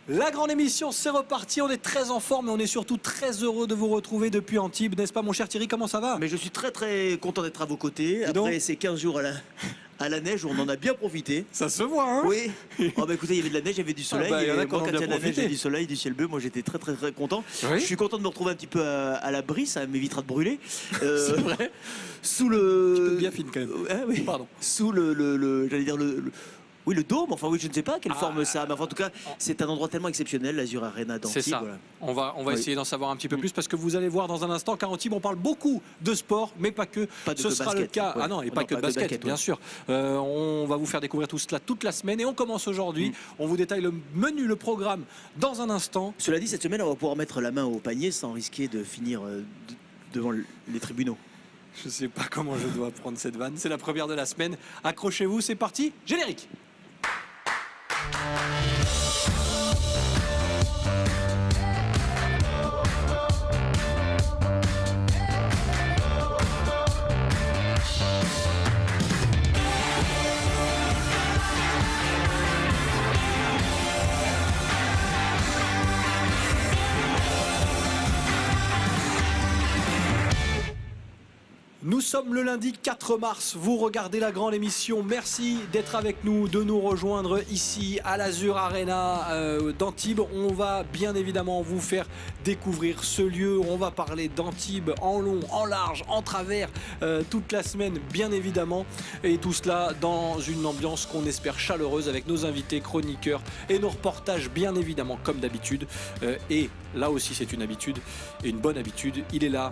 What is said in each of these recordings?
La grande émission, c'est reparti. On est très en forme et on est surtout très heureux de vous retrouver depuis Antibes. N'est-ce pas, mon cher Thierry? Comment ça va? Mais je suis très très content d'être à vos côtés. donc Après ces 15 jours à la neige, on en a bien profité. Ça se voit, hein? Oui. Oh bah écoutez, il y avait de la neige, il y avait du soleil. il y en a et qui en moi, ont quand il y bien a de la neige profité. et du soleil, du ciel bleu, moi j'étais très très très content. Oui. Je suis content de me retrouver un petit peu à l'abri, ça m'évitera de brûler. C'est vrai. Sous le. Tu peux être bien fine quand même. Oui. Pardon. Sous j'allais dire oui, le dôme, enfin oui, je ne sais pas quelle forme ça a, mais enfin, en tout cas, c'est un endroit tellement exceptionnel, l'Azur Arena d'Antibes. C'est ça. Voilà. On va Oui. essayer d'en savoir un petit peu plus parce que vous allez voir dans un instant qu'à Antibes, on parle beaucoup de sport, mais pas que. Pas de Ce sera le basket, cas. ouais. Ah non, et Non, pas que de basket, bien ouais. sûr. On va vous faire découvrir tout cela toute la semaine et on commence aujourd'hui. On vous détaille le menu, le programme dans un instant. Cela dit, cette semaine, on va pouvoir mettre la main au panier sans risquer de finir devant les tribunaux. Je sais pas comment je dois prendre cette vanne. C'est la première de la semaine. Accrochez-vous, c'est parti. Générique. Nous sommes le lundi 4 mars, vous regardez la grande émission, merci d'être avec nous, de nous rejoindre ici à l'Azur Arena d'Antibes. On va bien évidemment vous faire découvrir ce lieu, on va parler d'Antibes en long, en large, en travers, toute la semaine bien évidemment. Et tout cela dans une ambiance qu'on espère chaleureuse avec nos invités, chroniqueurs et nos reportages bien évidemment comme d'habitude. Et là aussi c'est une habitude, et une bonne habitude, il est là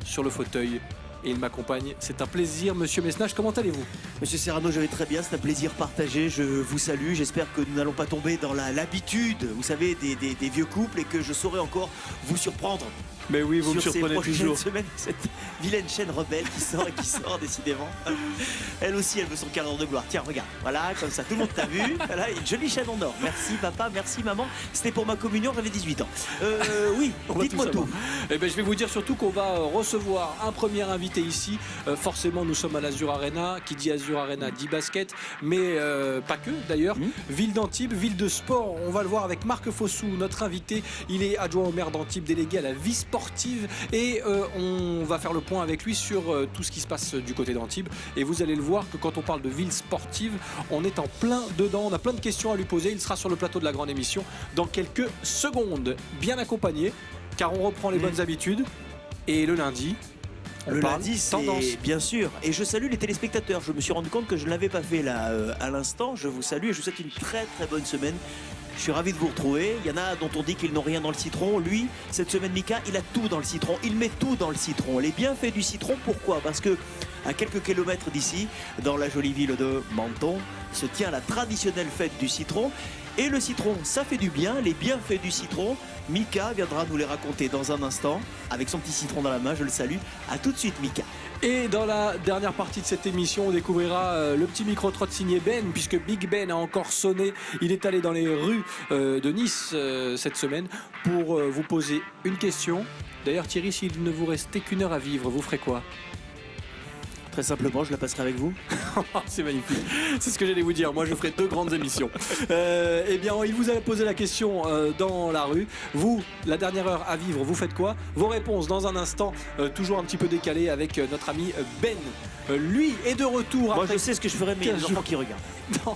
sur le fauteuil. Et il m'accompagne. C'est un plaisir, monsieur Mesnage. Comment allez-vous? Monsieur Serrano, je vais très bien, c'est un plaisir partagé. Je vous salue. J'espère que nous n'allons pas tomber dans l'habitude, vous savez, des vieux couples et que je saurai encore vous surprendre. Mais oui, vous me sur ces surprenez prochaines toujours. semaines, cette vilaine chaîne rebelle qui sort et qui sort décidément. Elle aussi, elle veut son quart d'heure de gloire. Tiens, regarde, voilà, comme ça, tout le monde t'a vu. Voilà, une jolie chaîne en or. Merci papa, merci maman. C'était pour ma communion, j'avais 18 ans. Oui, On va dites-moi tout. Eh ben, je vais vous dire surtout qu'on va recevoir un premier invité ici. Forcément, nous sommes à l'Azur Arena. Qui dit Azur Arena dit basket, mais pas que d'ailleurs. Ville d'Antibes, ville de sport. On va le voir avec Marc Fossou, notre invité. Il est adjoint au maire d'Antibes, délégué à la vie sportive. Et on va faire le point avec lui sur tout ce qui se passe du côté d'Antibes. Et vous allez le voir que quand on parle de ville sportive, on est en plein dedans. On a plein de questions à lui poser. Il sera sur le plateau de la grande émission dans quelques secondes. Bien accompagné, car on reprend les bonnes habitudes. Et le lundi, on Le parle lundi, c'est tendance. bien sûr. Et je salue les téléspectateurs. Je me suis rendu compte que je ne l'avais pas fait là à l'instant. Je vous salue et je vous souhaite une très très bonne semaine. Je suis ravi de vous retrouver. Il y en a dont on dit qu'ils n'ont rien dans le citron. Lui, cette semaine, Mika, il a tout dans le citron. Il met tout dans le citron. Les bienfaits du citron, pourquoi? Parce que à quelques kilomètres d'ici, dans la jolie ville de Menton, se tient la traditionnelle fête du citron. Et le citron, ça fait du bien. Les bienfaits du citron, Mika viendra nous les raconter dans un instant. Avec son petit citron dans la main, je le salue. À tout de suite, Mika. Et dans la dernière partie de cette émission, on découvrira le petit micro-trot signé Ben, puisque Big Ben a encore sonné. Il est allé dans les rues de Nice cette semaine pour vous poser une question. D'ailleurs, Thierry, s'il ne vous restait qu'une heure à vivre, vous ferez quoi? Très simplement, je la passerai avec vous. C'est magnifique. C'est ce que j'allais vous dire. Moi, je ferai deux grandes émissions. Eh bien, il vous a posé la question dans la rue. Vous, la dernière heure à vivre, vous faites quoi? Vos réponses dans un instant, toujours un petit peu décalé avec notre ami Ben. Lui est de retour. Moi, après je sais ce que je ferai, mais il y a des 15 enfants jours. qui regardent. Non,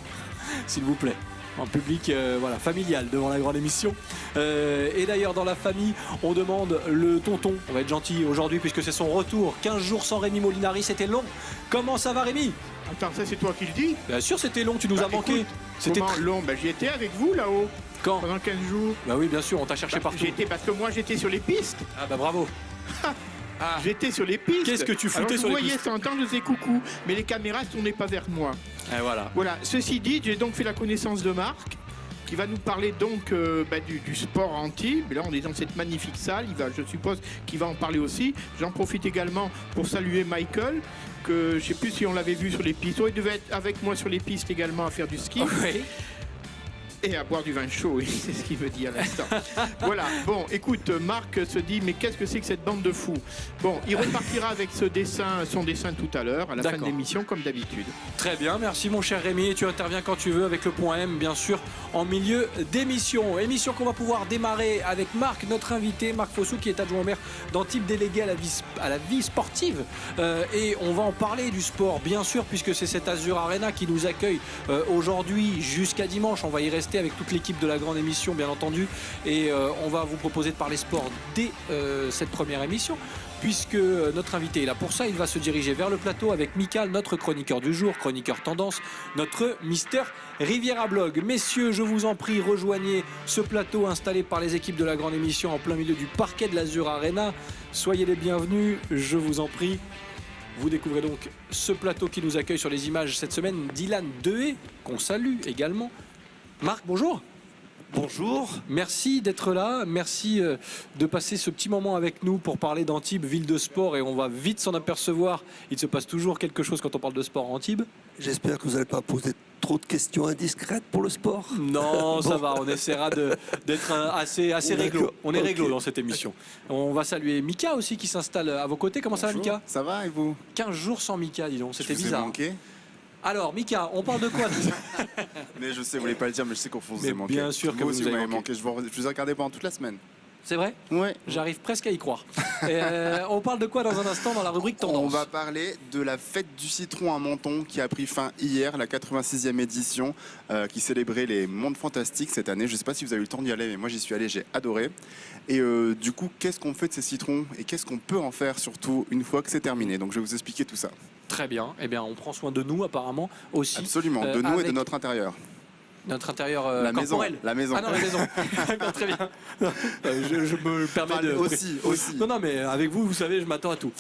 s'il vous plaît. En public, voilà, familial devant la grande émission. Et d'ailleurs, dans la famille, on demande le tonton. On va être gentil aujourd'hui puisque c'est son retour. 15 jours sans Rémi Molinari, c'était long. Comment ça va, Rémi? Attends, ça c'est toi qui le dis? Bien sûr, c'était long, tu nous as manqué. Écoute, C'était comment long? J'y étais avec vous là-haut quand? pendant 15 jours. Bah oui, bien sûr, on t'a cherché partout. J'étais parce que moi j'étais sur les pistes. Ah bah bravo. Ah. J'étais sur les pistes. Qu'est-ce que tu foutais Alors, sur les vous voyez, pistes? de temps en temps, je faisais coucou, mais les caméras ne se tournaient pas vers moi. Et voilà. Voilà, ceci dit, j'ai donc fait la connaissance de Marc, qui va nous parler donc du sport à Antibes. Là, on est dans cette magnifique salle. Je suppose qu'il va en parler aussi. J'en profite également pour saluer Michael, que je ne sais plus si on l'avait vu sur les pistes. Oh, il devait être avec moi sur les pistes également à faire du ski. Oui. Et à boire du vin chaud, oui, c'est ce qu'il me dit à l'instant. Voilà, bon, écoute, Marc se dit, mais qu'est-ce que c'est que cette bande de fous? Bon, il repartira avec son dessin tout à l'heure, à la fin de l'émission, comme d'habitude. Très bien, merci mon cher Rémi. Et tu interviens quand tu veux avec le point M, bien sûr, en milieu d'émission. Émission qu'on va pouvoir démarrer avec Marc, notre invité, Marc Fossou, qui est adjoint au maire d'Antibes, délégué à la vie sportive. Et on va en parler du sport, bien sûr, puisque c'est cette Azur Arena qui nous accueille aujourd'hui jusqu'à dimanche. On va y rester avec toute l'équipe de la grande émission, bien entendu, et on va vous proposer de parler sport dès cette première émission, puisque notre invité est là pour ça. Il va se diriger vers le plateau avec Mika, notre chroniqueur du jour, chroniqueur tendance, notre Mister Riviera Blog. Messieurs, je vous en prie, rejoignez ce plateau installé par les équipes de la grande émission en plein milieu du parquet de l'Azur Arena. Soyez les bienvenus, je vous en prie. Vous découvrez donc ce plateau qui nous accueille sur les images cette semaine. Dylan Dehé, qu'on salue également. Marc, bonjour. Bonjour. Merci d'être là, merci de passer ce petit moment avec nous pour parler d'Antibes, ville de sport, et on va vite s'en apercevoir. Il se passe toujours quelque chose quand on parle de sport à Antibes. J'espère que vous n'allez pas poser trop de questions indiscrètes pour le sport. Non, ça va, on essaiera d'être assez réglo. On est réglo Ok. dans cette émission. On va saluer Mika aussi qui s'installe à vos côtés. Comment ça va, Mika? Ça va et vous? 15 jours sans Mika, dis donc, c'était bizarre. Manqué. Alors, Mika, on parle de quoi? Mais je sais, vous voulez pas le dire, mais je sais qu'on vous Mais a manqué. bien sûr que vous aussi, nous avez m'avez manqué. manqué. Je vous ai regardé pendant toute la semaine. C'est vrai? Ouais. J'arrive presque à y croire. Et, on parle de quoi dans un instant dans la rubrique tendance? On va parler de la fête du citron à Menton qui a pris fin hier, la 86e édition, qui célébrait les mondes fantastiques cette année. Je ne sais pas si vous avez eu le temps d'y aller, mais moi j'y suis allé, j'ai adoré. Et du coup, qu'est-ce qu'on fait de ces citrons et qu'est-ce qu'on peut en faire surtout une fois que c'est terminé? Donc je vais vous expliquer tout ça. Très bien. Eh bien, on prend soin de nous apparemment aussi. Absolument, de nous et avec de notre intérieur. notre intérieur La maison, corporel. la maison. Ah non, la maison. D'accord, très bien. Je me permets de... Aussi. Non, mais avec vous, vous savez, je m'attends à tout.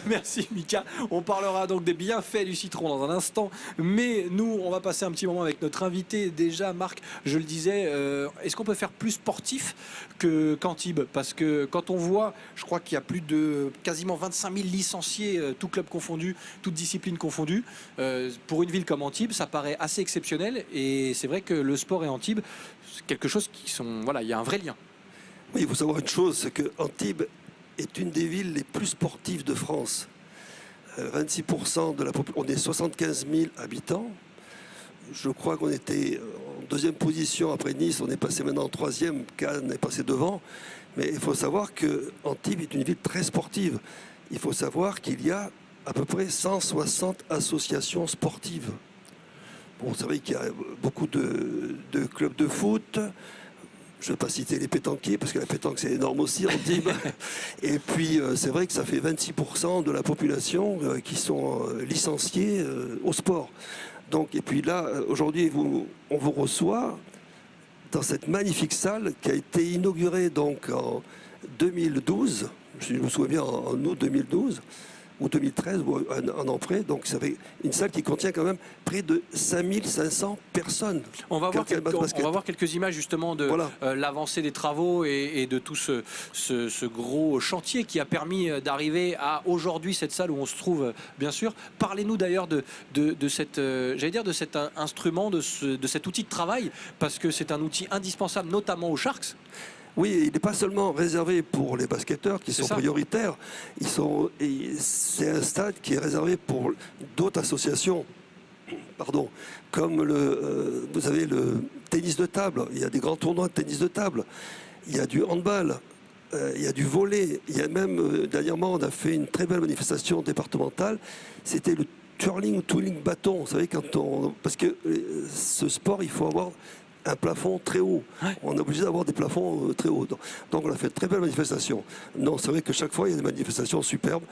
Merci, Mika. On parlera donc des bienfaits du citron dans un instant. Mais nous, on va passer un petit moment avec notre invité. Déjà, Marc, je le disais, est-ce qu'on peut faire plus sportif qu'Antibes? Parce que quand on voit, je crois qu'il y a plus de quasiment 25 000 licenciés, tout club confondu, toute discipline confondue. Pour une ville comme Antibes, ça paraît assez exceptionnel. Et c'est vrai que le sport et Antibes, c'est quelque chose qui sont... Voilà, il y a un vrai lien. Oui, il faut savoir une chose, c'est que Antibes est une des villes les plus sportives de France. 26% de la population, on est 75 000 habitants. Je crois qu'on était en deuxième position après Nice, on est passé maintenant en troisième, Cannes est passé devant. Mais il faut savoir que Antibes est une ville très sportive. Il faut savoir qu'il y a à peu près 160 associations sportives. Bon, c'est vrai qu'il y a beaucoup de clubs de foot. Je ne vais pas citer les pétanquiers, parce que la pétanque, c'est énorme aussi, Antibes. Et puis, c'est vrai que ça fait 26% de la population qui sont licenciés au sport. Donc, et puis là, aujourd'hui, on vous reçoit dans cette magnifique salle qui a été inaugurée donc, en 2012. Je me souviens bien, en août 2012. Ou 2013, ou un an près. Donc, ça fait une salle qui contient quand même près de 5500 personnes. On va voir quelques images justement de Voilà. l'avancée des travaux et de tout ce gros chantier qui a permis d'arriver à aujourd'hui cette salle où on se trouve, bien sûr. Parlez-nous d'ailleurs de cette, j'allais dire, de cet instrument, de cet outil de travail, parce que c'est un outil indispensable, notamment aux Sharks. Oui, il n'est pas seulement réservé pour les basketteurs qui sont prioritaires. C'est un stade qui est réservé pour d'autres associations. Pardon, comme vous avez le tennis de table. Il y a des grands tournois de tennis de table. Il y a du handball. Il y a du volley. Il y a même, dernièrement, on a fait une très belle manifestation départementale. C'était le twirling ou twirling bâton. Vous savez, parce que ce sport, il faut avoir un plafond très haut. Ouais. On est obligé d'avoir des plafonds très hauts. Donc on a fait de très belles manifestations. Non, c'est vrai que chaque fois, il y a des manifestations superbes.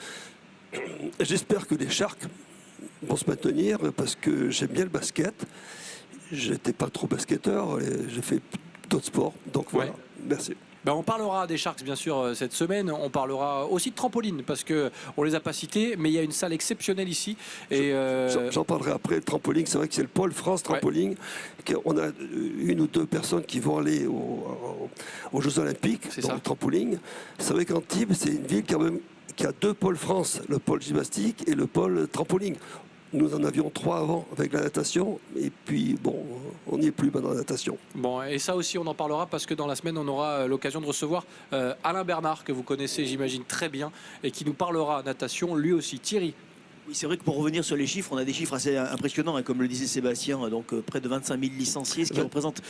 J'espère que les Sharks vont se maintenir parce que j'aime bien le basket. J'étais pas trop basketteur, j'ai fait d'autres sports. Donc voilà, merci. Ben on parlera des Sharks bien sûr cette semaine, on parlera aussi de trampoline parce qu'on ne les a pas cités, mais il y a une salle exceptionnelle ici. J'en parlerai après, le trampoline, c'est vrai que c'est le pôle France Trampoline. Ouais. On a une ou deux personnes qui vont aller aux Jeux Olympiques, dans le trampoline. C'est vrai qu'Antibes, c'est une ville quand même qui a deux pôles France, le pôle gymnastique et le pôle trampoline. Nous en avions 3 avant avec la natation. Et puis, bon, on n'y est plus maintenant dans la natation. Bon, et ça aussi, on en parlera parce que dans la semaine, on aura l'occasion de recevoir Alain Bernard, que vous connaissez, j'imagine, très bien, et qui nous parlera natation, lui aussi. Thierry. Oui, c'est vrai que pour revenir sur les chiffres, on a des chiffres assez impressionnants, hein, comme le disait Sébastien, donc près de 25 000 licenciés, ce qui représente,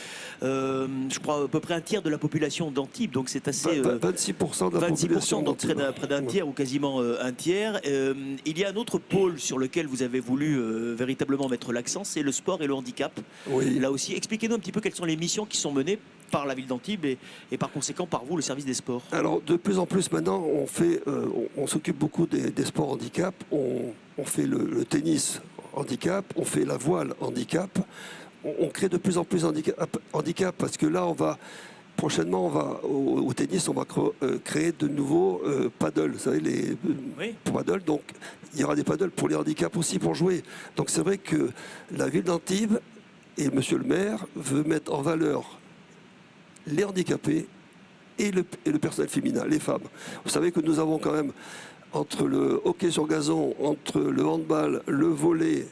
je crois, à peu près un tiers de la population d'Antibes. Donc c'est assez... 26% de la 26%, population donc d'Antibes. près d'un tiers ou quasiment un tiers. Il y a un autre pôle sur lequel vous avez voulu véritablement mettre l'accent, c'est le sport et le handicap. Oui. Là aussi, expliquez-nous un petit peu quelles sont les missions qui sont menées par la ville d'Antibes et par conséquent par vous, le service des sports. Alors, de plus en plus maintenant, on s'occupe beaucoup des sports handicap. On fait le tennis handicap, on fait la voile handicap. On crée de plus en plus handicap parce que là, prochainement, au tennis, on va créer de nouveaux paddles. Vous savez, les paddles. Donc, il y aura des paddles pour les handicaps aussi pour jouer. Donc, c'est vrai que la ville d'Antibes et monsieur le maire veut mettre en valeur les handicapés et le personnel féminin, les femmes. Vous savez que nous avons quand même, entre le hockey sur gazon, entre le handball, le volley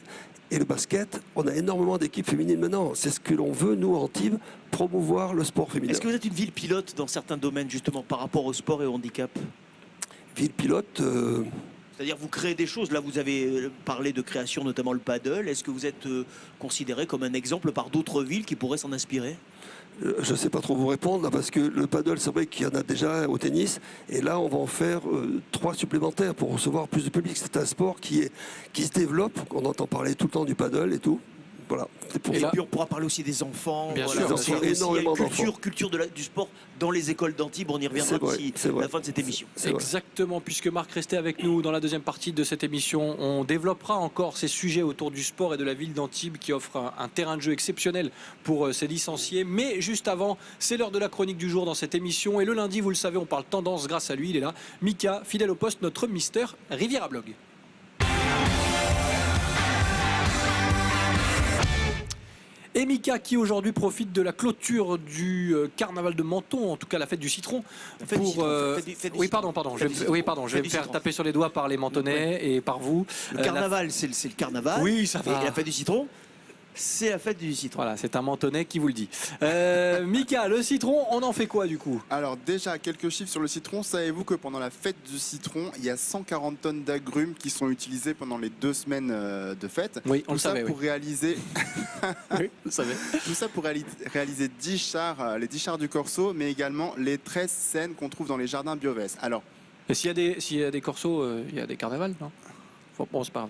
et le basket, on a énormément d'équipes féminines maintenant. C'est ce que l'on veut, nous, à Antibes, promouvoir le sport féminin. Est-ce que vous êtes une ville pilote dans certains domaines, justement, par rapport au sport et au handicap? Ville pilote C'est-à-dire vous créez des choses. Là, vous avez parlé de création, notamment le paddle. Est-ce que vous êtes considéré comme un exemple par d'autres villes qui pourraient s'en inspirer? je ne sais pas trop vous répondre, là, parce que le paddle, c'est vrai qu'il y en a déjà au tennis. Et là, on va en faire 3 supplémentaires pour recevoir plus de public. C'est un sport qui se développe. On entend parler tout le temps du paddle et tout. Voilà. Et puis on pourra parler aussi des enfants. Bien voilà. sûr, Donc, bien sûr. il y a aussi Énormément une d'enfants. culture du sport dans les écoles d'Antibes. On y reviendra d'ici la fin de cette émission. C'est vrai. Exactement, puisque Marc restait avec nous dans la deuxième partie de cette émission. On développera encore ces sujets autour du sport et de la ville d'Antibes qui offre un terrain de jeu exceptionnel pour ses licenciés. Mais juste avant, c'est l'heure de la chronique du jour dans cette émission. Et le lundi, vous le savez, on parle tendance grâce à lui. Il est là. Mika, fidèle au poste, notre Mister Riviera Blog. Et Mika qui aujourd'hui profite de la clôture du carnaval de Menton, en tout cas la fête du citron. Oui, pardon. Je vais me faire taper sur les doigts par les Mentonnais et par vous. Le carnaval, c'est le carnaval. Oui, ça va. Et la fête du citron, c'est la fête du citron. Voilà, c'est un Mentonnais qui vous le dit. Mika, le citron, on en fait quoi du coup? Alors déjà, quelques chiffres sur le citron. Savez-vous que pendant la fête du citron, il y a 140 tonnes d'agrumes qui sont utilisées pendant les 2 semaines de fête? Oui, on Tout le ça savait. pour réaliser... Oui, on le savait. Tout ça pour réaliser 10 chars, les 10 chars du Corso, mais également les 13 scènes qu'on trouve dans les jardins Biovès. Alors, Et s'il y a des corsos, il y a des carnavals, non? Bon, c'est pas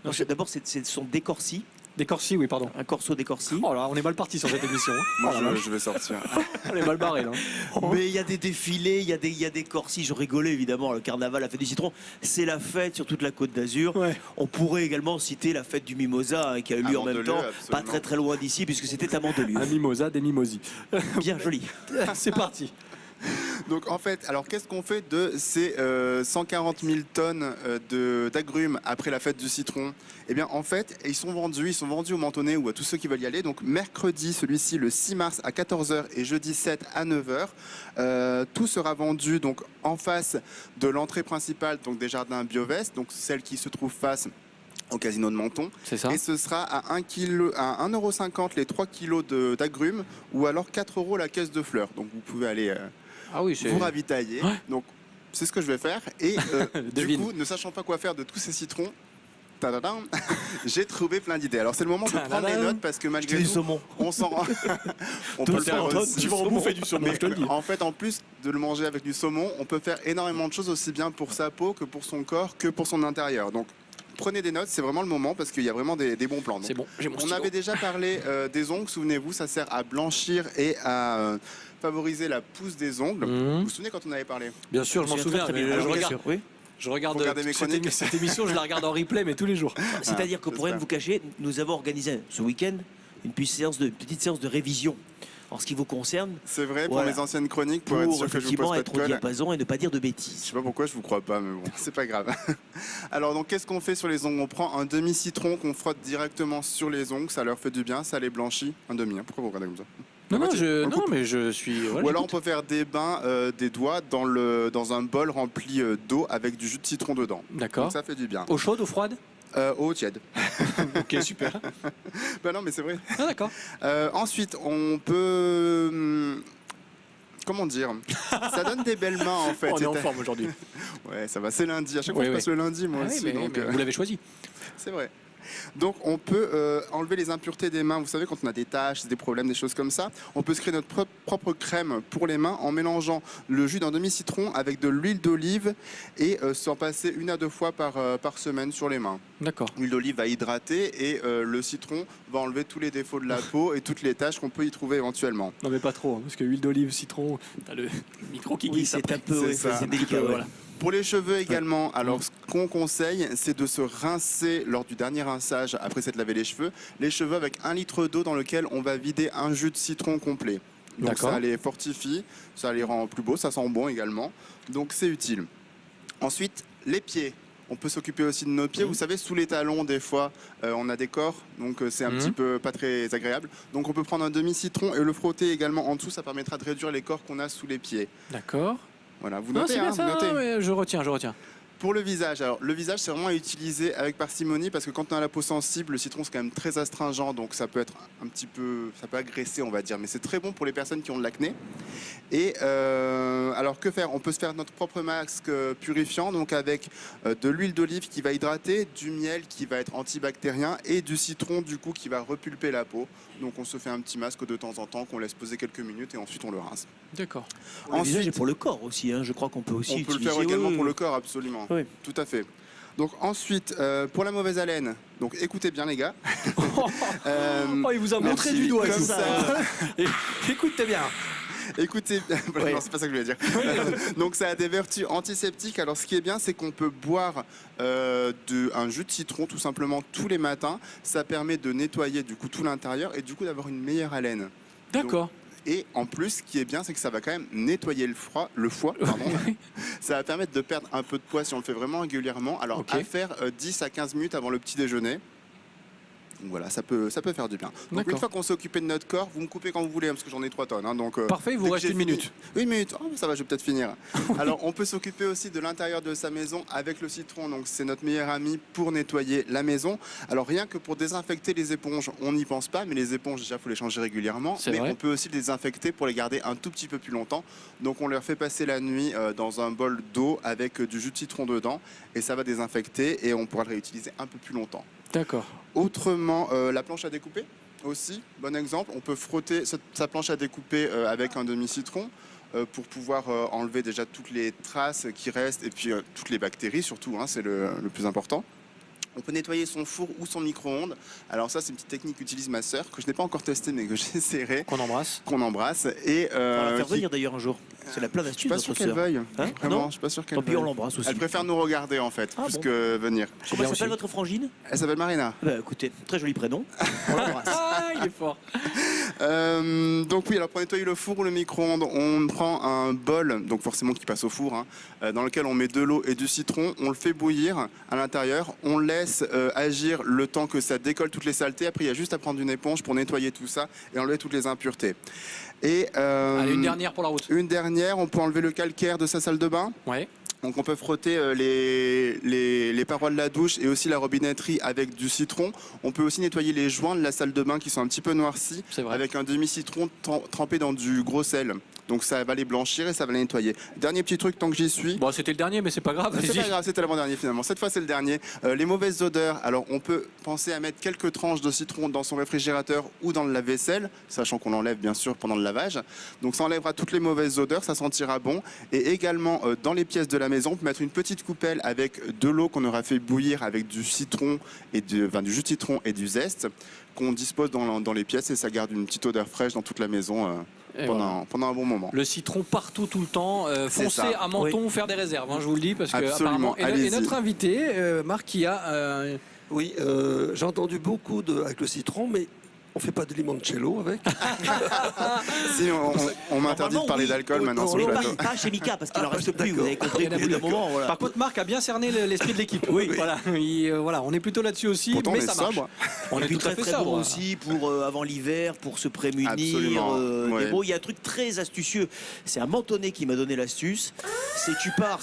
grave. D'abord, ce sont des corsis. Des corsis, oui, pardon. Un corso des corsis. Oh là, on est mal parti sur cette émission. Hein. moi, Oh là là, je vais sortir. on est mal barré là. Mais il y a des défilés, il y a des corsis. Je rigolais évidemment. Le carnaval, la fête du citron, c'est la fête sur toute la Côte d'Azur. Ouais. On pourrait également citer la fête du Mimosa qui a eu lieu en même Mandelieu, temps, absolument. pas très loin d'ici, puisque c'était à Mandelieu. Un mimosa, des mimosis. Bien joli. C'est parti. Donc en fait, alors qu'est-ce qu'on fait de ces 140 000 tonnes d'agrumes après la fête du citron? Eh bien en fait, ils sont vendus aux Mentonnais ou à tous ceux qui veulent y aller. Donc mercredi, celui-ci, le 6 mars à 14h et jeudi 7 à 9h. Tout sera vendu donc en face de l'entrée principale donc des jardins Biovest, donc celle qui se trouve face au casino de Menton. C'est ça. Et ce sera à 1,50 € les 3 kilos d'agrumes ou alors 4 € la caisse de fleurs. Donc vous pouvez aller Ah oui, c'est. vous ravitailler. Ouais. Donc c'est ce que je vais faire. Et du Devine. coup, ne sachant pas quoi faire de tous ces citrons, tadadam, j'ai trouvé plein d'idées. Alors c'est le moment de prendre les notes parce que malgré Du tout, saumon. on s'en rend. On peut le faire aussi. Tu vas en bouffer du saumon, Mais je te le dis. en fait, en plus de le manger avec du saumon, on peut faire énormément de choses aussi bien pour sa peau que pour son corps que pour son intérieur. Donc prenez des notes, c'est vraiment le moment parce qu'il y a vraiment des bons plans. Donc, C'est bon, j'ai mon on stylo. avait déjà parlé des ongles, souvenez-vous, ça sert à blanchir et à favoriser la pousse des ongles. Mhm. Vous vous souvenez quand on avait parlé? Bien sûr, je m'en souviens. Très mais bien. je Bien regarde, sûr, oui. je regarde Vous regardez mes chroniques cette émission, je la regarde en replay, mais tous les jours. C'est-à-dire que pour rien j'espère. vous cacher, nous avons organisé ce week-end une petite séance de révision en ce qui vous concerne, C'est vrai, pour Voilà. mes anciennes chroniques, pour être sûr que je vous effectivement pose pas de être au colle. diapason et ne pas dire de Je bêtises. sais pas pourquoi je vous crois pas, mais bon, c'est pas grave. Alors donc qu'est-ce qu'on fait sur les ongles? On prend un demi-citron qu'on frotte directement sur les ongles, ça leur fait du bien, ça les blanchit. Un demi, hein. Pourquoi vous regardez comme ça? Non, moitié, on non, mais je suis. voilà, Ou alors on écoute. peut faire des bains des doigts dans un bol rempli d'eau avec du jus de citron dedans. D'accord. Donc ça fait du bien. Eau chaude, eau froide? Eau tiède. Ok, super. Bah non, mais c'est vrai. Ah, d'accord. Ensuite, on peut... comment dire? Ça donne des belles mains en fait. On est en forme aujourd'hui. Ouais, ça va, c'est lundi. À chaque fois, Oui, je oui. passe le lundi, moi Ah oui, aussi. mais donc, vous l'avez choisi. c'est vrai. Donc on peut enlever les impuretés des mains. Vous savez, quand on a des taches, des problèmes, des choses comme ça, on peut se créer notre propre crème pour les mains en mélangeant le jus d'un demi-citron avec de l'huile d'olive et s'en passer 1 à 2 fois par semaine sur les mains. D'accord. L'huile d'olive va hydrater et le citron va enlever tous les défauts de la peau et toutes les taches qu'on peut y trouver éventuellement. Non, mais pas trop, hein, parce que huile d'olive, citron, t'as le micro qui Oui, glisse c'est après. un peu C'est ouais, ça. c'est délicat. Voilà. Pour les cheveux également, alors ce qu'on conseille, c'est de se rincer lors du dernier rinçage après s'être lavé les cheveux avec 1 litre d'eau dans lequel on va vider un jus de citron complet. Donc D'accord. ça les fortifie, ça les rend plus beaux, ça sent bon également. Donc c'est utile. Ensuite, les pieds. On peut s'occuper aussi de nos pieds. Vous savez, sous les talons, des fois, on a des corps, donc c'est un petit peu pas très agréable. Donc on peut prendre un demi-citron et le frotter également en dessous. Ça permettra de réduire les corps qu'on a sous les pieds. D'accord. Voilà, vous Non, notez, c'est bien hein, ça, vous notez. mais je retiens, je retiens. Pour le visage, alors le visage c'est vraiment à utiliser avec parcimonie parce que quand on a la peau sensible, le citron c'est quand même très astringent, donc ça peut être un petit peu, ça peut agresser on va dire, mais c'est très bon pour les personnes qui ont de l'acné. Et alors que faire? On peut se faire notre propre masque purifiant, donc avec de l'huile d'olive qui va hydrater, du miel qui va être antibactérien et du citron du coup qui va repulper la peau. Donc on se fait un petit masque de temps en temps qu'on laisse poser quelques minutes et ensuite on le rince. D'accord. Pour le visage et pour le corps aussi, hein. Je crois qu'on peut aussi On peut le utiliser. faire également oui, pour oui. le corps, absolument. Oui. Tout à fait. Donc ensuite, pour la mauvaise haleine, donc écoutez bien les gars. Oh, il vous a montré merci. du doigt. Comme comme ça. Écoutez bien. Écoutez, Ouais. non, c'est pas ça que je voulais dire. Donc ça a des vertus antiseptiques. Alors ce qui est bien, c'est qu'on peut boire un jus de citron tout simplement tous les matins. Ça permet de nettoyer du coup tout l'intérieur et du coup d'avoir une meilleure haleine. D'accord. Et en plus, ce qui est bien, c'est que ça va quand même nettoyer le foie. Pardon. Ça va permettre de perdre un peu de poids si on le fait vraiment régulièrement. Alors Ok. à faire 10 à 15 minutes avant le petit déjeuner. Donc voilà, ça peut faire du bien. Donc D'accord. une fois qu'on s'est occupé de notre corps, vous me coupez quand vous voulez, hein, parce que j'en ai 3 tonnes. Hein, donc, Parfait, il vous dès que reste j'ai 1 fini- minute. 1 minute, oh, ça va, je vais peut-être finir. Alors on peut s'occuper aussi de l'intérieur de sa maison avec le citron, donc c'est notre meilleur ami pour nettoyer la maison. Alors rien que pour désinfecter les éponges, on n'y pense pas, mais les éponges déjà il faut les changer régulièrement. C'est Mais vrai. on peut aussi les désinfecter pour les garder un tout petit peu plus longtemps. Donc on leur fait passer la nuit dans un bol d'eau avec du jus de citron dedans et ça va désinfecter et on pourra le réutiliser un peu plus longtemps. D'accord. Autrement, la planche à découper aussi, bon exemple. On peut frotter sa planche à découper avec un demi-citron pour pouvoir enlever déjà toutes les traces qui restent et puis toutes les bactéries surtout, hein, c'est le plus important. On peut nettoyer son four ou son micro-ondes. Alors ça, c'est une petite technique qu'utilise ma sœur, que je n'ai pas encore testée, mais que j'essaierai, Qu'on embrasse. qu'on embrasse. Et On va la faire qui- venir d'ailleurs un jour. C'est la plein je suis d'astuces, pas sûr notre qu'elle sœur. veuille. Hein Vraiment, Non je suis pas sûr qu'elle Tant pis, on veuille. l'embrasse aussi. Elle préfère nous regarder en fait, Ah plus bon que venir. Comment bien s'appelle aussi. votre frangine? Elle s'appelle Marina. Bah écoutez, très joli prénom. On l'embrasse. Ah, il est fort. Donc oui, alors pour nettoyer le four ou le micro-ondes, on prend un bol, donc forcément qui passe au four, hein, dans lequel on met de l'eau et du citron, on le fait bouillir à l'intérieur, on laisse agir le temps que ça décolle toutes les saletés, après il y a juste à prendre une éponge pour nettoyer tout ça et enlever toutes les impuretés. Et Allez, une dernière pour la route. Une dernière, on peut enlever le calcaire de sa salle de bain. Ouais. Donc on peut frotter les parois de la douche et aussi la robinetterie avec du citron. On peut aussi nettoyer les joints de la salle de bain qui sont un petit peu noircis C'est vrai. avec un demi-citron trempé dans du gros sel. Donc ça va les blanchir et ça va les nettoyer. Dernier petit truc tant que j'y suis. Bon, c'était le dernier, mais c'est pas grave. C'est Allez-y. pas grave, c'était l'avant-dernier finalement. Cette fois, c'est le dernier. Les mauvaises odeurs. Alors, on peut penser à mettre quelques tranches de citron dans son réfrigérateur ou dans le lave-vaisselle, sachant qu'on l'enlève bien sûr pendant le lavage. Donc, ça enlèvera toutes les mauvaises odeurs, ça sentira bon. Et également, dans les pièces de la maison, on peut mettre une petite coupelle avec de l'eau qu'on aura fait bouillir avec du citron et du jus de citron et du zeste qu'on dispose dans les pièces et ça garde une petite odeur fraîche dans toute la maison Et pendant un bon moment. Le citron partout, tout le temps. C'est Foncez ça. à Menton faire des réserves, hein, je vous le dis, parce que Absolument, apparemment. Et allez-y. notre invité, Marc, qui a. Oui, j'ai entendu beaucoup avec le citron, mais on fait pas de limoncello avec. Si, on m'interdit de Normalement, parler oui. d'alcool maintenant sur Mais le pas, plateau. pas chez Mika, parce qu'il en reste plus. d'accord. Vous avez compris qu'au bout d'un moment, voilà. Par contre, Marc a bien cerné l'esprit de l'équipe. Oui, voilà. Voilà, on est plutôt là-dessus aussi, Pourtant, mais on est ça marche. sobre. On Et est puis tout à très fait très sobre. bon aussi pour avant l'hiver, pour se prémunir. Absolument, ouais. Mais bon, il y a un truc très astucieux. C'est un mentonnet qui m'a donné l'astuce. C'est tu pars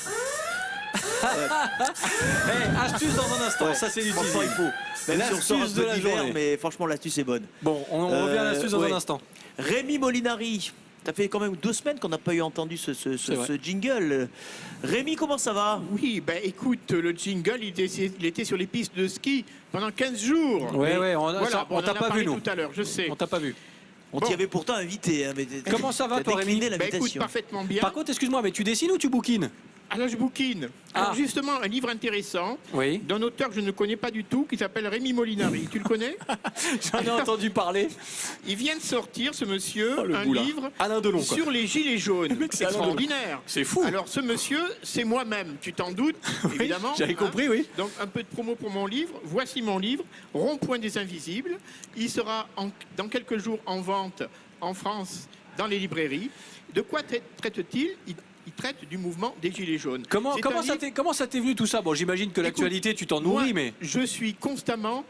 Astuce dans un instant, Ouais. ça c'est du Franchement, il teasing. faut. Même si on sort un L'astuce de peu la d'hiver, journée. mais franchement, l'astuce est bonne. Bon, on revient à l'astuce dans ouais. un instant. Rémi Molinari, ça fait quand même 2 semaines qu'on n'a pas eu entendu ce vrai. jingle. Rémi, comment ça va? Oui, ben écoute, le jingle, il était sur les pistes de ski pendant 15 jours. Ouais, Mais on voilà, on en t'a a pas parlé vu nous. tout à l'heure, je sais. On t'a pas vu. On Bon. t'y avait pourtant invité. Hein, mais Comment ça va, t'as toi, Rémi? décliné Ben écoute, l'invitation. parfaitement bien. Par contre, excuse-moi, mais tu dessines ou tu bouquines? Alors je bouquine. Ah. Alors justement, un livre intéressant Oui. d'un auteur que je ne connais pas du tout, qui s'appelle Rémi Molinari. Tu le connais? J'en ai entendu parler. Il vient de sortir, ce monsieur, le un boulard. livre Alain Delon, quoi. sur les gilets jaunes. mec, c'est Alain Extraordinaire. C'est fou. Alors ce monsieur, c'est moi-même, tu t'en doutes, évidemment. J'avais compris, oui. Donc un peu de promo pour mon livre. Voici mon livre, Rond-point des Invisibles. Il sera dans quelques jours en vente en France, dans les librairies. De quoi traite-t-il? Il traite du mouvement des Gilets jaunes. Comment C'est un livre- ça t'est venu tout ça? Bon, j'imagine que Écoute, l'actualité, tu t'en moi, nourris, mais. je suis constamment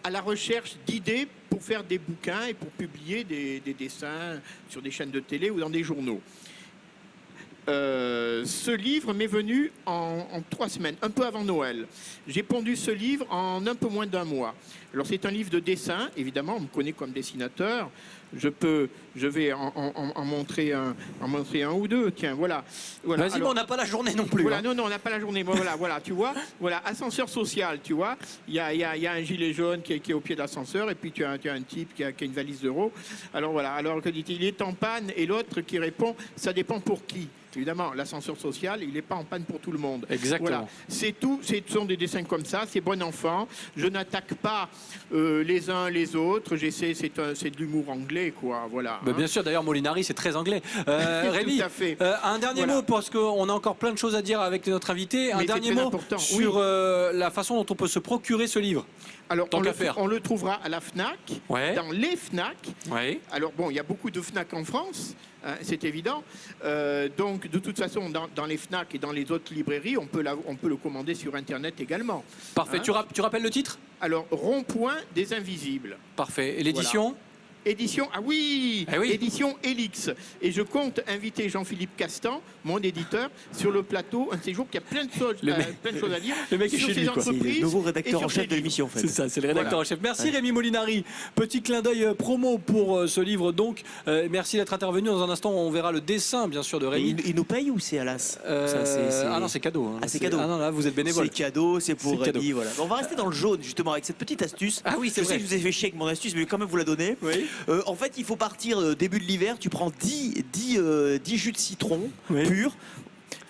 à la recherche d'idées pour faire des bouquins et pour publier des dessins sur des chaînes de télé ou dans des journaux. Ce livre m'est venu en 3 semaines, un peu avant Noël. J'ai pondu ce livre en un peu moins d'1 mois. Alors c'est un livre de dessin, évidemment, on me connaît comme dessinateur. Je vais en montrer un ou deux. Tiens, voilà. Vas-y, mais Alors, on n'a pas la journée non plus. voilà, hein. non, on n'a pas la journée. Bon, voilà, tu vois. Voilà, ascenseur social, tu vois. Il y a un gilet jaune qui est au pied de l'ascenseur et puis tu as un type qui a une valise d'euros. Alors voilà, alors que dit-il, il est en panne et l'autre qui répond, ça dépend pour qui. Évidemment, l'ascenseur social, il n'est pas en panne pour tout le monde. Exactement. Voilà, c'est tout. Ce sont des dessins comme ça. C'est bon enfant. Je n'attaque pas les uns les autres. J'essaie. C'est de l'humour anglais, quoi. Voilà. Bah, hein. bien sûr, d'ailleurs, Molinari, c'est très anglais. Rémi, Tout à fait. un dernier Voilà. mot, parce qu'on a encore plein de choses à dire avec notre invité. Un Mais c'est dernier très mot important, sur la façon dont on peut se procurer ce livre. Alors, tant qu'à faire. on le trouvera à la Fnac, Ouais. dans les Fnac. Oui. Alors bon, il y a beaucoup de Fnac en France, hein, c'est évident. Donc de toute façon, dans les Fnac et dans les autres librairies, on peut le commander sur Internet également. Parfait. Hein. Tu rappelles le titre? Alors, Rond-point des Invisibles. Parfait. Et l'édition? Édition, ah oui, Eh oui. Édition Elix. Et je compte inviter Jean-Philippe Castan, mon éditeur, sur le plateau un de ces jours qui a plein de choses, plein de choses à dire le mec est sur chez ces lui, quoi. C'est le entreprises. nouveau et rédacteur sur en chef ces de l'émission, en fait. C'est ça, c'est le rédacteur Voilà. en chef. Merci Rémi Molinari. Petit clin d'œil promo pour ce livre donc. Merci d'être intervenu. Dans un instant, on verra le dessin bien sûr de Et Rémi. il nous paye ou c'est à l'as? Ça, Ah non, c'est cadeau. hein. Ah, c'est cadeau. Ah non, là, vous êtes bénévole. C'est cadeau, c'est pour C'est cadeau. Rémi, voilà. On va rester dans le jaune justement avec cette petite astuce. Ah oui, c'est Je sais vrai. que je vous ai fait chier avec mon astuce, mais je vais quand même vous la donner. Oui. En fait, il faut partir début de l'hiver. Tu prends 10 jus de citron Oui. pur.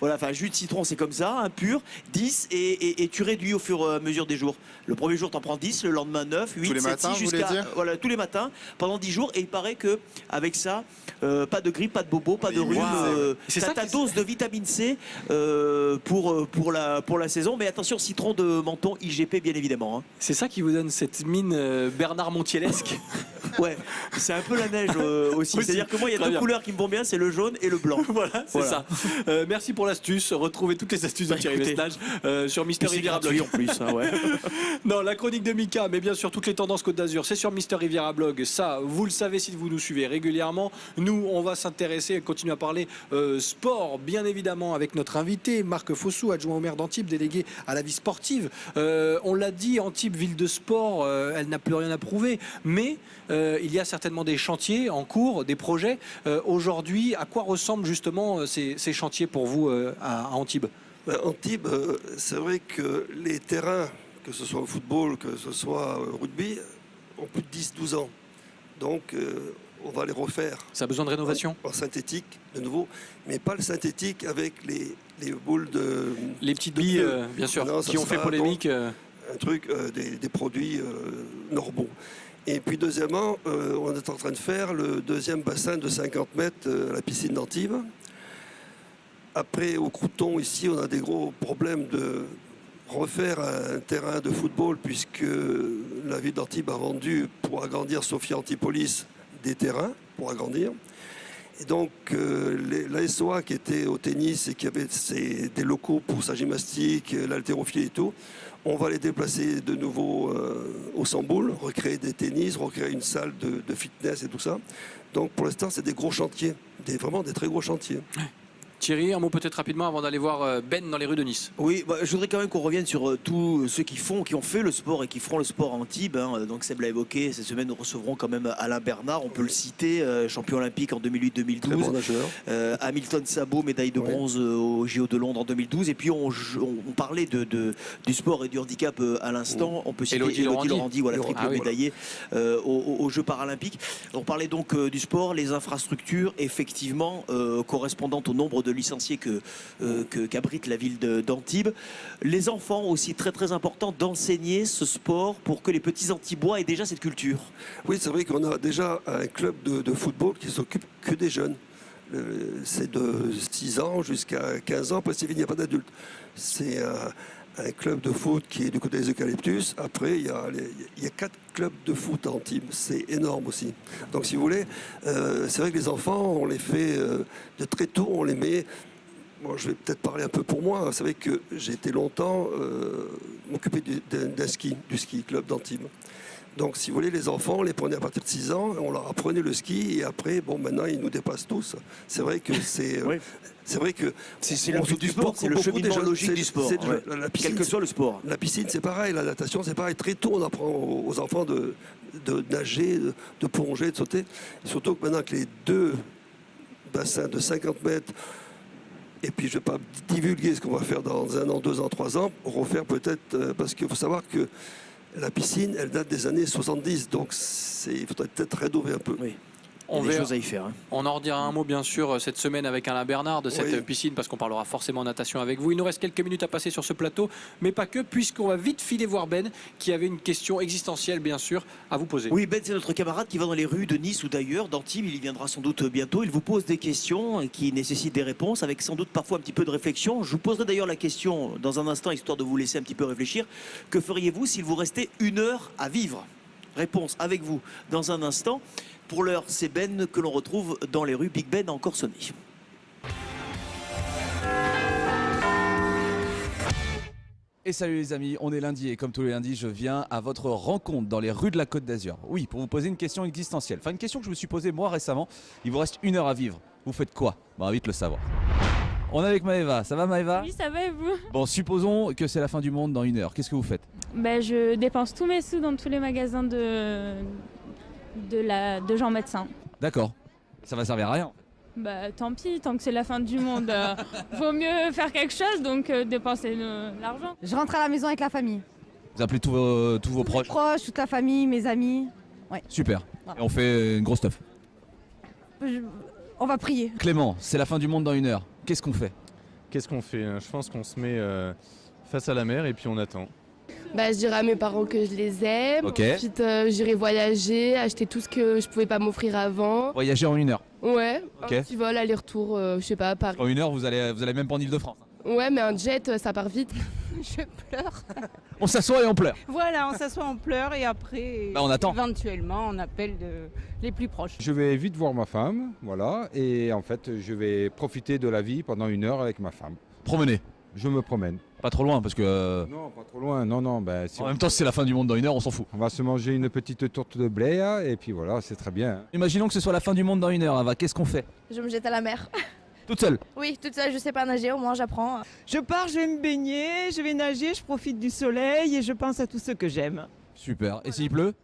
Voilà, enfin, jus de citron, c'est comme ça, un pur, 10, et tu réduis au fur et à mesure des jours. Le premier jour, tu en prends 10, le lendemain 9, 8, Tous les 7, matins, 6, vous voulez jusqu'à. dire Voilà, tous les matins, pendant 10 jours, et il paraît que avec ça, pas de grippe, pas de bobo, pas de Oui, rhume. wow. C'est ça ta qui- dose de vitamine C pour la saison. Mais attention, citron de menton, IGP, bien évidemment. Hein. C'est ça qui vous donne cette mine Bernard Montielesque. Ouais, c'est un peu la neige aussi. Aussi. C'est-à-dire que moi, il y a Très deux bien. couleurs qui me vont bien, c'est le jaune et le blanc. Voilà, c'est Voilà. ça. Merci pour l'astuce. Retrouvez toutes les astuces de Bah, Thierry écoutez. Vesnage sur Mister C'est Riviera gratuit Blog. en plus. Hein, ouais. Non, la chronique de Mika, mais bien sûr toutes les tendances Côte d'Azur, c'est sur Mister Riviera Blog. Ça, vous le savez si vous nous suivez régulièrement. Nous, on va s'intéresser et continuer à parler sport, bien évidemment, avec notre invité, Marc Fossou, adjoint au maire d'Antibes, délégué à la vie sportive. On l'a dit, Antibes, ville de sport, elle n'a plus rien à prouver, mais il y a certainement des chantiers en cours, des projets. Aujourd'hui, à quoi ressemblent justement ces chantiers pour vous à Antibes? Antibes, c'est vrai que les terrains, que ce soit au football, que ce soit au rugby, ont plus de 10-12 ans. Donc, on va les refaire Ça a besoin de rénovation? en synthétique, de nouveau, mais pas le synthétique avec les boules de... Les petites de billes, pneus. bien sûr, Non, ça qui ont fait sera polémique. Un truc, des produits normaux. Et puis deuxièmement, on est en train de faire le deuxième bassin de 50 mètres à la piscine d'Antibes. Après, au Crouton, ici, on a des gros problèmes de refaire un terrain de football puisque la ville d'Antibes a vendu pour agrandir Sophia Antipolis des terrains pour agrandir. Et donc, l'ASOA qui était au tennis et qui avait des locaux pour sa gymnastique, l'haltérophilie et tout, on va les déplacer de nouveau au Samboul, recréer des tennis, recréer une salle de fitness et tout ça. Donc, pour l'instant, c'est des gros chantiers, vraiment des très gros chantiers. Thierry, un mot peut-être rapidement avant d'aller voir Ben dans les rues de Nice. Oui, je voudrais quand même qu'on revienne sur tous ceux qui ont fait le sport et qui feront le sport à Antibes. Donc Seb l'a évoqué, cette semaine nous recevrons quand même Alain Bernard, on peut le citer, champion olympique en 2008-2012. Très bon nageur. Hamilton Sabot, médaille de bronze au JO de Londres en 2012. Et puis on parlait du sport et du handicap à l'instant. On peut citer Élodie Laurandi, voilà, triple Ah oui. médaillée aux Jeux paralympiques. On parlait donc du sport, les infrastructures, effectivement, correspondantes au nombre de licenciés qu'abrite la ville d'Antibes. Les enfants aussi, très très important d'enseigner ce sport pour que les petits Antibois aient déjà cette culture. Oui, c'est vrai qu'on a déjà un club de football qui s'occupe que des jeunes. C'est de 6 ans jusqu'à 15 ans, après c'est fini, il n'y a pas d'adultes. C'est un club de foot qui est du côté des Eucalyptus. Après, il y a 4 clubs de foot à Antibes. C'est énorme aussi. Donc, si vous voulez, c'est vrai que les enfants, on les fait de très tôt, on les met. Moi, je vais peut-être parler un peu pour moi. Vous savez que j'ai été longtemps m'occuper du ski club d'Antibes. Donc, si vous voulez, les enfants, on les prenait à partir de 6 ans, on leur apprenait le ski, et après, bon, maintenant, ils nous dépassent tous. C'est vrai que c'est... Oui. C'est vrai que c'est le but du sport, c'est le cheminement logique du sport. La piscine, Quel que soit le sport. La piscine, c'est pareil, la natation, c'est pareil. Très tôt, on apprend aux enfants de nager, de plonger, de sauter. Et surtout que maintenant que les 2 bassins de 50 mètres, et puis je ne vais pas divulguer ce qu'on va faire dans 1 an, 2 ans, 3 ans, refaire peut-être, parce qu'il faut savoir que la piscine, elle date des années 70, donc il faudrait peut-être rénover un peu. Oui. On Il y a des verra. choses à y faire. On en redira un mot bien sûr cette semaine avec Alain Bernard de cette Oui. piscine parce qu'on parlera forcément natation avec vous. Il nous reste quelques minutes à passer sur ce plateau, mais pas que, puisqu'on va vite filer voir Ben qui avait une question existentielle bien sûr à vous poser. Oui, Ben, c'est notre camarade qui va dans les rues de Nice ou d'ailleurs, d'Antibes. Il y viendra sans doute bientôt. Il vous pose des questions qui nécessitent des réponses, avec sans doute parfois un petit peu de réflexion. Je vous poserai d'ailleurs la question dans un instant, histoire de vous laisser un petit peu réfléchir. Que feriez-vous s'il vous restait 1 heure à vivre? Réponse avec vous dans un instant. Pour l'heure, c'est Ben que l'on retrouve dans les rues. Big Ben a encore sonné. Et salut les amis, on est lundi et comme tous les lundis, je viens à votre rencontre dans les rues de la Côte d'Azur. Oui, pour vous poser une question existentielle. Enfin, une question que je me suis posée moi récemment. Il vous reste 1 heure à vivre. Vous faites quoi? On va vite le savoir. On est avec Maëva. Ça va Maëva? Oui, ça va et vous? Bon, supposons que c'est la fin du monde dans 1 heure. Qu'est-ce que vous faites? Je dépense tous mes sous dans tous les magasins de Jean Médecin. D'accord. Ça va servir à rien. Tant pis, tant que c'est la fin du monde, vaut mieux faire quelque chose, donc dépenser l'argent. Je rentre à la maison avec la famille. Vous appelez tous vos proches. Proches, toute la famille, mes amis. Super. Voilà. Et on fait une grosse stuff. On va prier. Clément, c'est la fin du monde dans 1 heure. Qu'est-ce qu'on fait? Qu'est-ce qu'on fait? Je pense qu'on se met face à la mer et puis on attend. Je dirais à mes parents que je les aime. Ok. Ensuite, j'irai voyager, acheter tout ce que je pouvais pas m'offrir avant. Voyager en 1 heure. Ouais, Ok. un petit vol aller-retour, je sais pas, à Paris. En 1 heure, vous allez même pas en Ile-de-France. Ouais, mais un jet, ça part vite. Je pleure. On s'assoit et on pleure. Voilà, on s'assoit, on pleure et après, On attend. éventuellement, on appelle les plus proches. Je vais vite voir ma femme, voilà, et en fait, je vais profiter de la vie pendant 1 heure avec ma femme. Promener. Je me promène. Pas trop loin parce que... Non, pas trop loin, non, si En même temps, si c'est la fin du monde dans 1 heure, on s'en fout. on va se manger une petite tourte de blé, hein, et puis voilà, c'est très bien. Imaginons que ce soit la fin du monde dans 1 heure, Ava, qu'est-ce qu'on fait? Je me jette à la mer. Toute seule? Oui, toute seule, je sais pas nager, au moins j'apprends. Je pars, je vais me baigner, je vais nager, je profite du soleil et je pense à tous ceux que j'aime. Super. Et s'il pleut?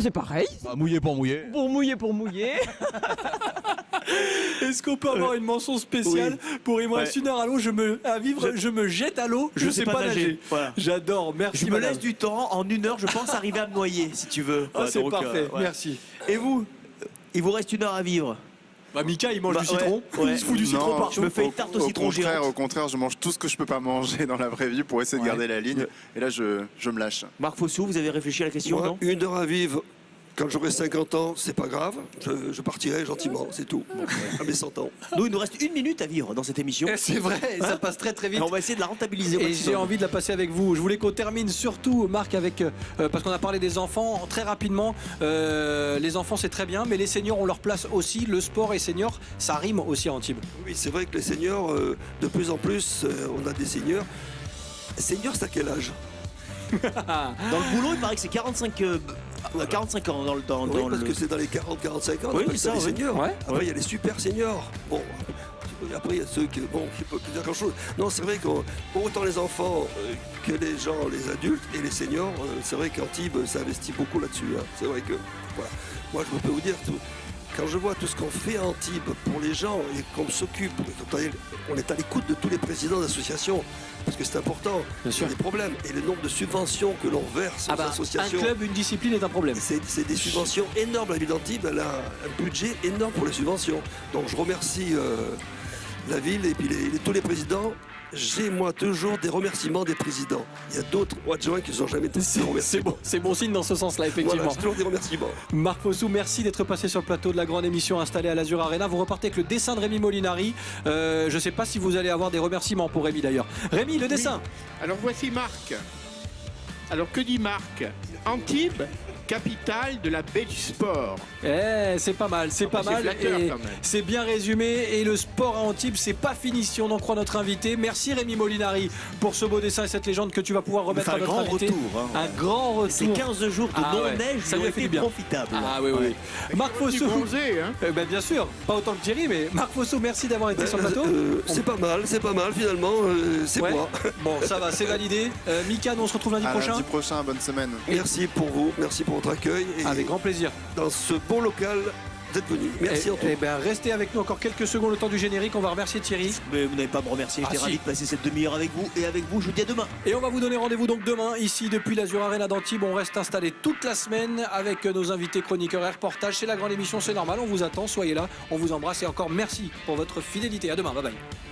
C'est pareil, Mouiller pour mouiller. pour mouiller. Est-ce qu'on peut avoir une mention spéciale pour il me reste 1 heure à l'eau, je me jette à l'eau, je sais pas nager. Voilà. J'adore, merci Je me madame. laisse du temps, en 1 heure, je pense arriver à me noyer, si tu veux. Ah, c'est Donc, parfait, ouais. merci. Et vous? Il vous reste 1 heure à vivre. Mika il mange du ouais, citron, ouais. il se fout du citron Non, partout. Je me fais une tarte au citron géante. Au contraire, je mange tout ce que je peux pas manger dans la vraie vie pour essayer de garder la ligne. Et là, je me lâche. Marc Fossou, vous avez réfléchi à la question, Moi, non? 1 heure à vivre. Quand j'aurai 50 ans, c'est pas grave. Je partirai gentiment, c'est tout. À mes 100 ans. Nous, il nous reste 1 minute à vivre dans cette émission. C'est vrai, ça passe très très vite. Alors, on va essayer de la rentabiliser. au Et maximum. j'ai envie de la passer avec vous. Je voulais qu'on termine surtout, Marc, avec parce qu'on a parlé des enfants très rapidement. Les enfants, c'est très bien, mais les seniors ont leur place aussi. Le sport et seniors, ça rime aussi à Antibes. Oui, c'est vrai que les seniors, de plus en plus, on a des seniors. Seniors, c'est à quel âge? Dans le boulot, il paraît que c'est 45 ans dans Oui, parce le... que c'est dans les 40-45 ans, on Oui, appelle c'est ça les ça, oui. seniors. Ouais. Après, il y a les super seniors. Bon, Après, il y a ceux qui ne peuvent plus dire grand-chose. Non, c'est vrai qu'autant les enfants que les gens, les adultes et les seniors, c'est vrai qu'Antibes s'investit beaucoup là-dessus. Hein. C'est vrai que, voilà. Moi, je peux vous dire, quand je vois tout ce qu'on fait à Antibes pour les gens et qu'on s'occupe, on est à l'écoute de tous les présidents d'associations, parce que c'est important, il y a des problèmes. Et le nombre de subventions que l'on verse aux associations. Un club, une discipline est un problème. C'est des subventions énormes. La ville d'Antibes, elle a un budget énorme pour les subventions. Donc je remercie la ville et puis tous les présidents. J'ai moi toujours des remerciements des présidents. Il y a d'autres adjoints qui ne sont jamais été remerciés. C'est bon signe dans ce sens-là, effectivement. Voilà, toujours des remerciements. Marc Fossou, merci d'être passé sur le plateau de la grande émission installée à l'Azur Arena. Vous repartez avec le dessin de Rémi Molinari. Je ne sais pas si vous allez avoir des remerciements pour Rémi d'ailleurs. Rémi, le dessin. Alors voici Marc. Alors que dit Marc? Antibes, capitale de la baie du sport. C'est pas mal, c'est pas mal. Flatteur, Et quand même. c'est bien résumé. Et le sport à Antibes, c'est pas fini si on en croit notre invité. Merci Rémi Molinari pour ce beau dessin et cette légende que tu vas pouvoir remettre à un notre grand invité. retour. Hein. Un grand retour. Ces 15 jours de non-neige ça lui lui ont a fait été du bien. profitables. Ah oui, oui. Marc Fossou. Bronzé, hein. Bien sûr, pas autant que Thierry, mais Marc Fossou, merci d'avoir été sur le plateau. C'est pas mal finalement. C'est Ouais. moi. Bon, ça va, c'est validé. Mika, nous on se retrouve lundi À prochain. lundi prochain, bonne semaine. Merci pour vous, merci pour votre accueil. Et Avec grand plaisir. dans ce bon local d'être venu. Merci en tout cas. Restez avec nous encore quelques secondes le temps du générique. On va remercier Thierry. Mais vous n'avez pas à me remercier, j'étais Ah, ravi si. de passer cette demi-heure avec vous. Et avec vous, je vous dis à demain. Et on va vous donner rendez-vous donc demain, ici depuis l'Azur Arena d'Antibes. On reste installé toute la semaine avec nos invités chroniqueurs et reportages. C'est la grande émission, c'est normal. On vous attend, soyez là. On vous embrasse et encore merci pour votre fidélité. À demain, bye bye.